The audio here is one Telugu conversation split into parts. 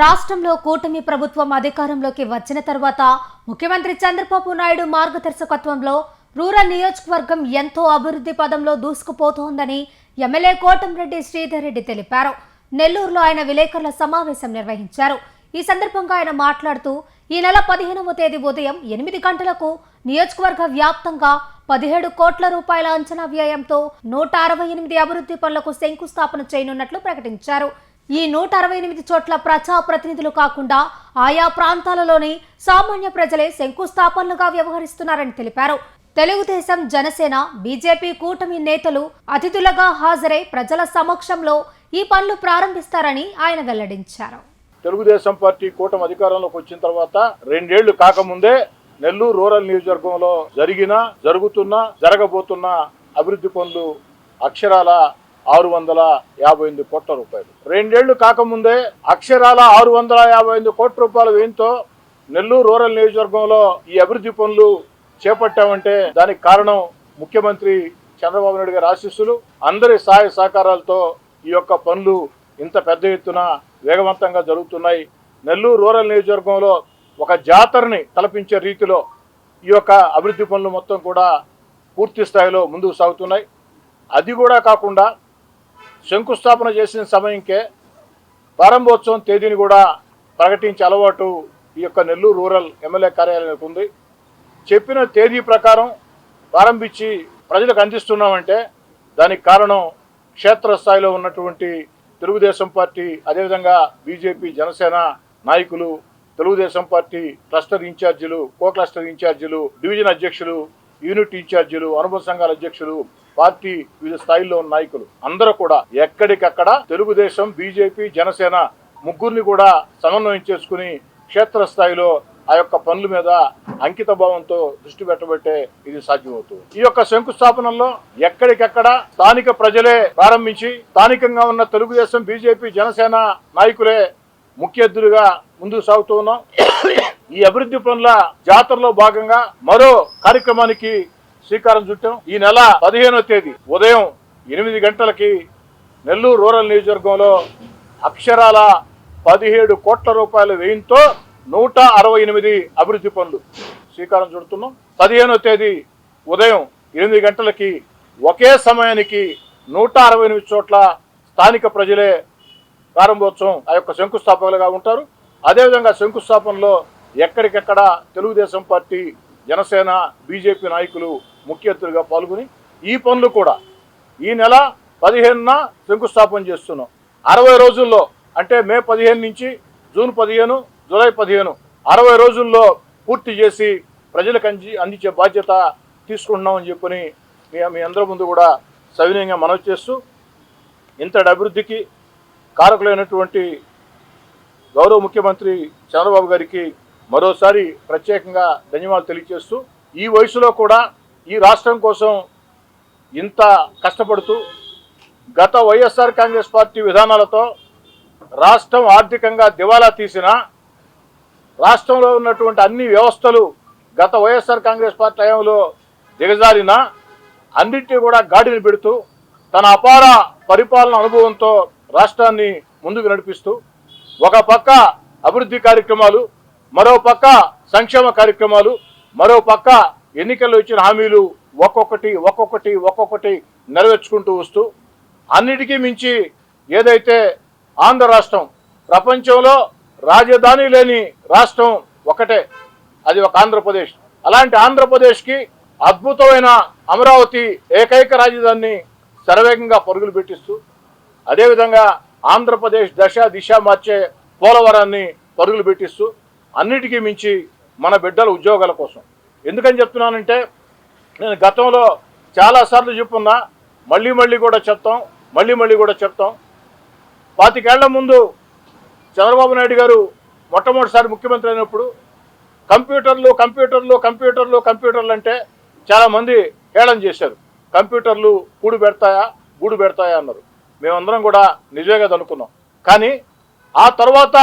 రాష్ట్రంలో కూటమి ప్రభుత్వం అధికారంలోకి వచ్చిన తర్వాత ముఖ్యమంత్రి చంద్రబాబు నాయుడు మార్గదర్శకత్వంలో రూరల్ నియోజకవర్గం ఎంతో అభివృద్ధి పదంలో దూసుకుపోతోందని ఎమ్మెల్యే కోటంరెడ్డి శ్రీధర్ రెడ్డి తెలిపారు. నెల్లూరులో ఆయన విలేకరుల సమావేశం నిర్వహించారు. ఈ సందర్భంగా ఆయన మాట్లాడుతూ ఈ నెల 15వ తేదీ ఉదయం 8 గంటలకు నియోజకవర్గ వ్యాప్తంగా 17 కోట్ల రూపాయల అంచనా వ్యయంతో 168 అభివృద్ధి పనులకు శంకుస్థాపన చేయనున్నట్లు ప్రకటించారు. ఈ 168 చోట్ల ప్రజాప్రతినిధులు కాకుండా ఆయా ప్రాంతాలలోని సామాన్య ప్రజలే శంకుస్థాపనలుగా వ్యవహరిస్తున్నారని తెలిపారు. తెలుగుదేశం, జనసేన, బీజేపీ కూటమి నేతలు అతిథులుగా హాజరై ప్రజల సమక్షంలో ఈ పనులు ప్రారంభిస్తారని ఆయన వెల్లడించారు. తెలుగుదేశం పార్టీ కూటమి అధికారంలోకి వచ్చిన తర్వాత 2 ఏళ్లు కాకముందే నెల్లూరు రూరల్ నియోజకవర్గంలో జరుగుతున్న జరగబోతున్న అభివృద్ధి పనులు అక్షరాల 658 కోట్ల రూపాయలు. 2 ఏళ్లు కాకముందే అక్షరాల 658 కోట్ల రూపాయల వ్యయంతో నెల్లూరు రూరల్ నియోజకవర్గంలో ఈ అభివృద్ధి పనులు చేపట్టామంటే దానికి కారణం ముఖ్యమంత్రి చంద్రబాబు నాయుడు గారి ఆశీస్సులు, అందరి సహాయ సహకారాలతో ఈ యొక్క పనులు ఇంత పెద్ద ఎత్తున వేగవంతంగా జరుగుతున్నాయి. నెల్లూరు రూరల్ నియోజకవర్గంలో ఒక జాతరని తలపించే రీతిలో ఈ యొక్క అభివృద్ధి పనులు మొత్తం కూడా పూర్తి స్థాయిలో ముందుకు సాగుతున్నాయి. అది కూడా కాకుండా శంకుస్థాపన చేసిన సమయంకే ప్రారంభోత్సవం తేదీని కూడా ప్రకటించే అలవాటు ఈ యొక్క నెల్లూరు రూరల్ ఎమ్మెల్యే కార్యాలయానికి ఉంది. చెప్పిన తేదీ ప్రకారం ప్రారంభించి ప్రజలకు అందిస్తున్నామంటే దానికి కారణం క్షేత్రస్థాయిలో ఉన్నటువంటి తెలుగుదేశం పార్టీ, అదేవిధంగా బీజేపీ, జనసేన నాయకులు, తెలుగుదేశం పార్టీ క్లస్టర్ ఇన్ఛార్జీలు, కో క్లస్టర్ ఇన్ఛార్జీలు, డివిజన్ అధ్యక్షులు, యూనిట్ ఇన్ఛార్జీలు, అనుబంధ సంఘాల అధ్యక్షులు, పార్టీ వివిధ స్థాయిల్లో ఉన్న నాయకులు అందరూ కూడా ఎక్కడికక్కడ తెలుగుదేశం, బీజేపీ, జనసేన ముగ్గురిని కూడా సమన్వయం చేసుకుని క్షేత్రస్థాయిలో ఆ యొక్క పనుల మీద అంకిత భావంతో దృష్టి పెట్టబట్టే ఇది సాధ్యమవుతుంది. ఈ యొక్క శంకుస్థాపనలో ఎక్కడికెక్కడ స్థానిక ప్రజలే ప్రారంభించి స్థానికంగా ఉన్న తెలుగుదేశం, బీజేపీ, జనసేన నాయకులే ముఖ్య అతిథులుగా ముందుకు సాగుతూ ఉన్నాం. ఈ అభివృద్ధి పనుల జాతరలో భాగంగా మరో కార్యక్రమానికి శ్రీకారం చుట్టాం. ఈ నెల 15వ తేదీ ఉదయం 8 గంటలకి నెల్లూరు రూరల్ నియోజకవర్గంలో అక్షరాల 17 కోట్ల రూపాయల వ్యయంతో 168 అభివృద్ధి పనులు శ్రీకారం చుడుతున్నాం. 15వ తేదీ ఉదయం 8 గంటలకి ఒకే సమయానికి 168 చోట్ల స్థానిక ప్రజలే ప్రారంభోత్సవం ఆ యొక్క శంకుస్థాపకులుగా ఉంటారు. అదేవిధంగా శంకుస్థాపనలో ఎక్కడికెక్కడ తెలుగుదేశం పార్టీ, జనసేన, బీజేపీ నాయకులు ముఖ్య అతిథులుగా పాల్గొని ఈ పనులు కూడా ఈ నెల 15న శంకుస్థాపన చేస్తున్నాం. 60 రోజుల్లో అంటే మే 15 నుంచి జూన్ 15, జూలై 15 60 రోజుల్లో పూర్తి చేసి ప్రజలకు అందించే బాధ్యత తీసుకుంటున్నామని చెప్పని మీ అందరి ముందు కూడా సవినయంగా మనవి చేస్తూ ఇంతటి అభివృద్ధికి కారకులైనటువంటి గౌరవ ముఖ్యమంత్రి చంద్రబాబు గారికి మరోసారి ప్రత్యేకంగా ధన్యవాదాలు తెలియజేస్తూ ఈ వయసులో కూడా ఈ రాష్ట్రం కోసం ఇంత కష్టపడుతూ గత వైఎస్ఆర్ కాంగ్రెస్ పార్టీ విధానాలతో రాష్ట్రం ఆర్థికంగా దివాలా తీసిన, రాష్ట్రంలో ఉన్నటువంటి అన్ని వ్యవస్థలు గత వైఎస్ఆర్ కాంగ్రెస్ పార్టీ హయాంలో దిగజారిన అన్నింటినీ కూడా గాడిని పెడుతూ తన అపార పరిపాలన అనుభవంతో రాష్ట్రాన్ని ముందుకు నడిపిస్తూ ఒక పక్క అభివృద్ధి కార్యక్రమాలు, మరో పక్క సంక్షేమ కార్యక్రమాలు, మరో పక్క ఎన్నికల్లో ఇచ్చిన హామీలు ఒక్కొక్కటి నెరవేర్చుకుంటూ వస్తూ అన్నిటికీ మించి ఏదైతే ఆంధ్ర రాష్ట్రం ప్రపంచంలో రాజధాని లేని రాష్ట్రం ఒకటే, అది ఒక ఆంధ్రప్రదేశ్. అలాంటి ఆంధ్రప్రదేశ్కి అద్భుతమైన అమరావతి ఏకైక రాజధానిని శరవేగంగా పరుగులు పెట్టిస్తూ, అదేవిధంగా ఆంధ్రప్రదేశ్ దిశ మార్చే పోలవరాన్ని పరుగులు పెట్టిస్తూ అన్నిటికీ మించి మన బిడ్డల ఉద్యోగాల కోసం. ఎందుకని చెప్తున్నానంటే నేను గతంలో చాలాసార్లు చెప్పున్నా, మళ్ళీ కూడా చెప్తాం. 25 ఏళ్ల ముందు చంద్రబాబు నాయుడు గారు మొట్టమొదటిసారి ముఖ్యమంత్రి అయినప్పుడు కంప్యూటర్లు అంటే చాలామంది హేళన చేశారు. కంప్యూటర్లు గూడు పెడతాయా అన్నారు. మేమందరం కూడా నిజంగా అనుకున్నాం. కానీ ఆ తర్వాత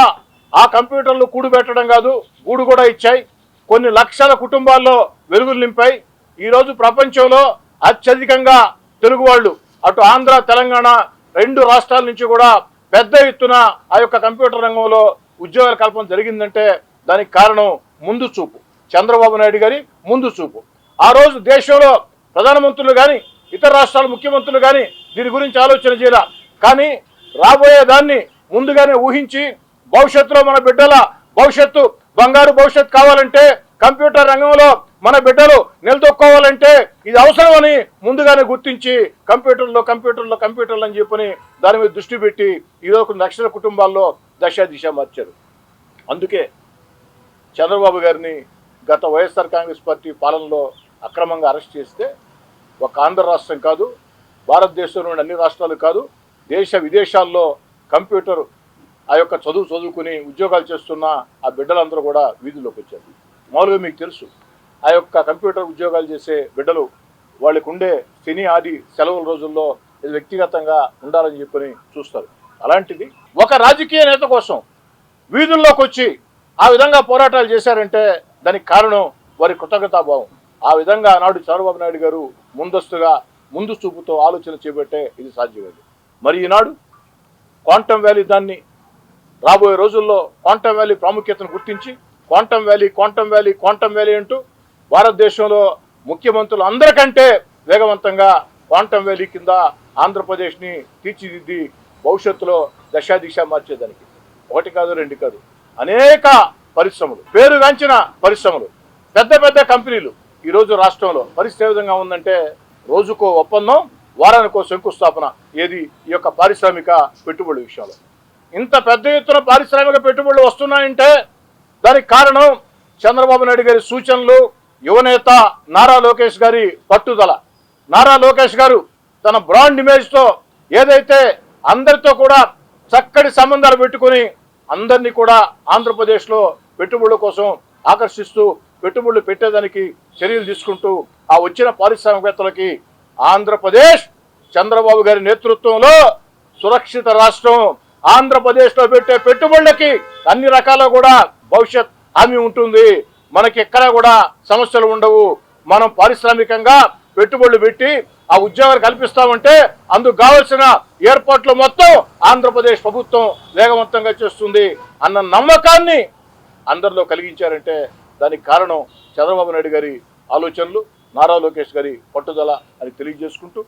ఆ కంప్యూటర్లు కూడు పెట్టడం కాదు, గూడు కూడా ఇచ్చాయి. కొన్ని లక్షల కుటుంబాల్లో వెలుగులు నింపాయి. ఈరోజు ప్రపంచంలో అత్యధికంగా తెలుగు వాళ్ళు అటు ఆంధ్ర, తెలంగాణ 2 రాష్ట్రాల నుంచి కూడా పెద్ద ఎత్తున ఆ యొక్క కంప్యూటర్ రంగంలో ఉద్యోగాల కల్పన జరిగిందంటే దానికి కారణం ముందు చూపు, చంద్రబాబు నాయుడు గారి ముందు చూపు. ఆ రోజు దేశంలో ప్రధానమంత్రులు కానీ ఇతర రాష్ట్రాల ముఖ్యమంత్రులు కానీ దీని గురించి ఆలోచన చేయాల. కానీ రాబోయే దాన్ని ముందుగానే ఊహించి భవిష్యత్తులో మన బిడ్డల భవిష్యత్తు బంగారు భవిష్యత్తు కావాలంటే, కంప్యూటర్ రంగంలో మన బిడ్డలు నిలదొక్కోవాలంటే ఇది అవసరమని ముందుగానే గుర్తించి కంప్యూటర్లు అని చెప్పని దాని మీద దృష్టి పెట్టి ఈరోజు కొన్ని లక్షల కుటుంబాల్లో దిశ మార్చారు. అందుకే చంద్రబాబు గారిని గత వైఎస్ఆర్ కాంగ్రెస్ పార్టీ పాలనలో అక్రమంగా అరెస్ట్ చేస్తే ఒక ఆంధ్ర రాష్ట్రం కాదు, భారతదేశంలోని అన్ని రాష్ట్రాలు కాదు, దేశ విదేశాల్లో కంప్యూటర్ ఆ యొక్క చదువుకుని ఉద్యోగాలు చేస్తున్న ఆ బిడ్డలందరూ కూడా వీధుల్లోకి వచ్చారు. మామూలుగా మీకు తెలుసు, ఆ యొక్క కంప్యూటర్ ఉద్యోగాలు చేసే బిడ్డలు వాళ్ళకు ఉండే శని ఆది సెలవుల రోజుల్లో ఇది వ్యక్తిగతంగా ఉండాలని చెప్పని చూస్తారు. అలాంటిది ఒక రాజకీయ నేత కోసం వీధుల్లోకి వచ్చి ఆ విధంగా పోరాటాలు చేశారంటే దానికి కారణం వారి కృతజ్ఞతాభావం. ఆ విధంగా ఆనాడు చంద్రబాబు నాయుడు గారు ముందు చూపుతో ఆలోచన చేపట్టే ఇది సాధ్యమైంది. మరి ఈనాడు క్వాంటమ్ వ్యాలీ దాన్ని రాబోయే రోజుల్లో క్వాంటమ్ వ్యాలీ ప్రాముఖ్యతను గుర్తించి క్వాంటమ్ వ్యాలీ అంటూ భారతదేశంలో ముఖ్యమంత్రులు అందరికంటే వేగవంతంగా క్వాంటమ్ వ్యాలీ కింద ఆంధ్రప్రదేశ్ని తీర్చిదిద్ది భవిష్యత్తులో దిశ మార్చేదానికి ఒకటి కాదు, రెండు కాదు, అనేక పరిశ్రమలు, పేరుగాంచిన పరిశ్రమలు, పెద్ద కంపెనీలు ఈరోజు రాష్ట్రంలో పరిస్థితి ఏ విధంగా ఉందంటే రోజుకో ఒప్పందం, వారానికో శంకుస్థాపన. ఏది ఈ యొక్క పారిశ్రామిక పెట్టుబడుల విషయంలో ఇంత పెద్ద ఎత్తున పారిశ్రామిక పెట్టుబడులు వస్తున్నాయంటే దానికి కారణం చంద్రబాబు నాయుడు గారి సూచనలు, యువనేత నారా లోకేష్ గారి పట్టుదల. నారా లోకేష్ గారు తన బ్రాండ్ ఇమేజ్తో ఏదైతే అందరితో కూడా చక్కటి సంబంధాలు పెట్టుకుని అందరినీ కూడా ఆంధ్రప్రదేశ్లో పెట్టుబడుల కోసం ఆకర్షిస్తూ పెట్టుబడులు పెట్టేదానికి చర్యలు తీసుకుంటూ ఆ వచ్చిన పారిశ్రామికవేత్తలకి ఆంధ్రప్రదేశ్ చంద్రబాబు గారి నేతృత్వంలో సురక్షిత రాష్ట్రం, ఆంధ్రప్రదేశ్లో పెట్టే పెట్టుబడులకి అన్ని రకాల కూడా భవిష్యత్ హామీ ఉంటుంది. మనకి ఎక్కడా కూడా సమస్యలు ఉండవు. మనం పారిశ్రామికంగా పెట్టుబడులు పెట్టి ఆ ఉద్యోగాలు కల్పిస్తామంటే అందుకు కావాల్సిన ఏర్పాట్లు మొత్తం ఆంధ్రప్రదేశ్ ప్రభుత్వం వేగవంతంగా చేస్తుంది అన్న నమ్మకాన్ని అందరిలో కలిగించారంటే దానికి కారణం చంద్రబాబు నాయుడు గారి ఆలోచనలు, నారా లోకేష్ గారి పట్టుదల అని తెలియజేసుకుంటూ